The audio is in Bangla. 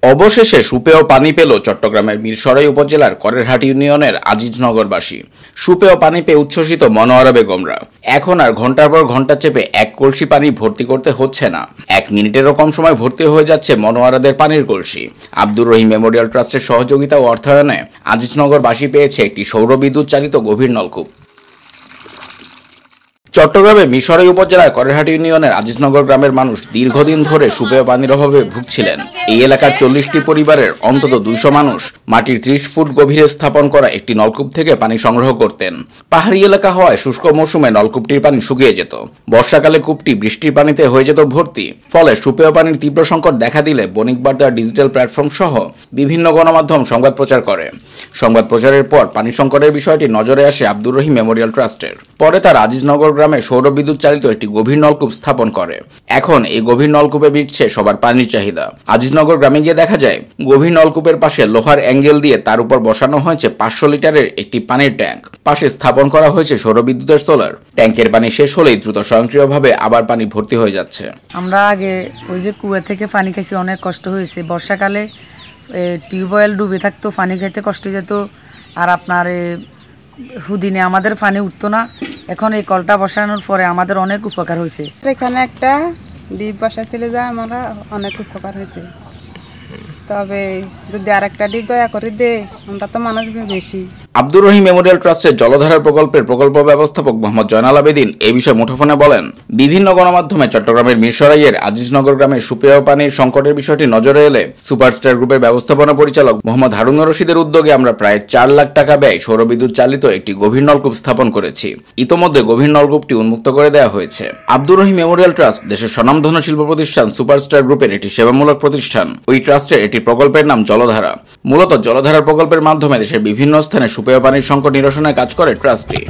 অবশেষে সুপেয় পানি পেল চট্টগ্রামের মিরসরাই উপজেলার করেরহাট ইউনিয়নের আজিজনগরবাসী। সুপেয় পানি পেয়ে উচ্ছ্বসিত মনোয়ারা বেগমরা। এখন আর ঘন্টার পর ঘন্টা চেপে এক কলসি পানি ভর্তি করতে হচ্ছে না, 1 মিনিটেরও কম সময় ভর্তি হয়ে যাচ্ছে মনোয়ারাদের পানির কলসি। আব্দুর রহিম মেমোরিয়াল ট্রাস্টের সহযোগিতা ও অর্থায়নে আজিজনগরবাসী পেয়েছে একটি সৌরবিদ্যুৎ চালিত গভীর নলকূপ। চট্টগ্রামে মিরসরাই উপজেলার করেরহাট ইউনিয়নের আজিজনগর গ্রামের মানুষ দীর্ঘদিন ধরে সুপেয় পানির অভাবে ভুগছিলেন। এই এলাকার 40টি পরিবারের অন্তত 200 মানুষ মাটির 30 ফুট গভীরে স্থাপন করা একটি নলকূপ থেকে পানি সংগ্রহ করতেন। পাহাড়ি এলাকা হওয়ায় শুষ্ক মৌসুমে নলকূপটির পানি শুকিয়ে যেত, বর্ষাকালে কূপটি বৃষ্টির পানিতে হয়ে যেত ভর্তি। ফলে সুপেয় পানির তীব্র সংকট দেখা দিলে বণিক বার্তা ডিজিটাল প্ল্যাটফর্ম সহ বিভিন্ন গণমাধ্যম সংবাদ প্রচার করে। সংবাদ প্রচারের পর পানি সংকটের বিষয়টি নজরে আসে আব্দুর রহিম মেমোরিয়াল ট্রাস্টের। পরে তার আজিজনগর গ্রামে সৌরবিদ্যুৎ চালিত একটি গভীর নলকূপ স্থাপন করে। এখন এই গভীর নলকূপে মিটছে সবার পানির চাহিদা। আজিজনগর গ্রামে গিয়ে দেখা যায় গভীর নলকূপের পাশে লোহার অ্যাঙ্গেল দিয়ে তার উপর বসানো হয়েছে 500 লিটারের একটি পানির ট্যাঙ্ক। পাশে স্থাপন করা হয়েছে সৌরবিদ্যুতের সোলার। ট্যাঙ্কের পানি শেষ হলেই দ্রুত স্বয়ংক্রিয়ভাবে আবার পানি ভর্তি হয়ে যাচ্ছে। আমরা আগে ওই যে কুয়া থেকে পানি খাইছি, অনেক কষ্ট হয়েছে। বর্ষাকালে টিউবওয়েল ডুবে থাকতো, পানি খাইতে কষ্ট যেত। আর আপনার হুদিনে আমাদের পানি উঠতো না। এখন এই কলটা বসানোর পরে আমাদের অনেক উপকার হয়েছে। এখানে একটা ডিপ বসাইছিল, যা আমরা অনেক উপকার হয়েছে। তবে যদি আর একটা ডিপ দয়া করে দে, আমরা তো মানুষ বেশি। আব্দুর রহিম মেমোরিয়াল ট্রাস্টের জলধারা প্রকল্পের প্রকল্প ব্যবস্থাপক মোহাম্মদ জয়নাল আবেদিন এই বিষয়ে মুঠোফোনে বলেন, বিভিন্ন গণমাধ্যমে চট্টগ্রামের মিরসরাইয়ের আজিজনগর গ্রামের সুপেয় পানির সংকটের বিষয়টি নজরে এলে সুপারস্টার গ্রুপের ব্যবস্থাপনা পরিচালক মোহাম্মদ হারুন রশিদের উদ্যোগে আমরা প্রায় 4 লাখ টাকা ব্যয় সৌরবিদ্যুৎ চালিত একটি গভীর নলকূপ স্থাপন করেছি। ইতোমধ্যে গভীর নলকূপটি উন্মুক্ত করে দেওয়া হয়েছে। আব্দুর রহিম মেমোরিয়াল ট্রাস্ট দেশের স্বনামধন্য শিল্প প্রতিষ্ঠান সুপারস্টার গ্রুপের একটি সেবামূলক প্রতিষ্ঠান। ওই ট্রাস্টের একটি প্রকল্পের নাম জলধারা। মূলত জলধারা প্রকল্পের মাধ্যমে দেশের বিভিন্ন স্থানে সুপেয় পানির সংকট নিরসনের কাজ করে ট্রাস্টটি।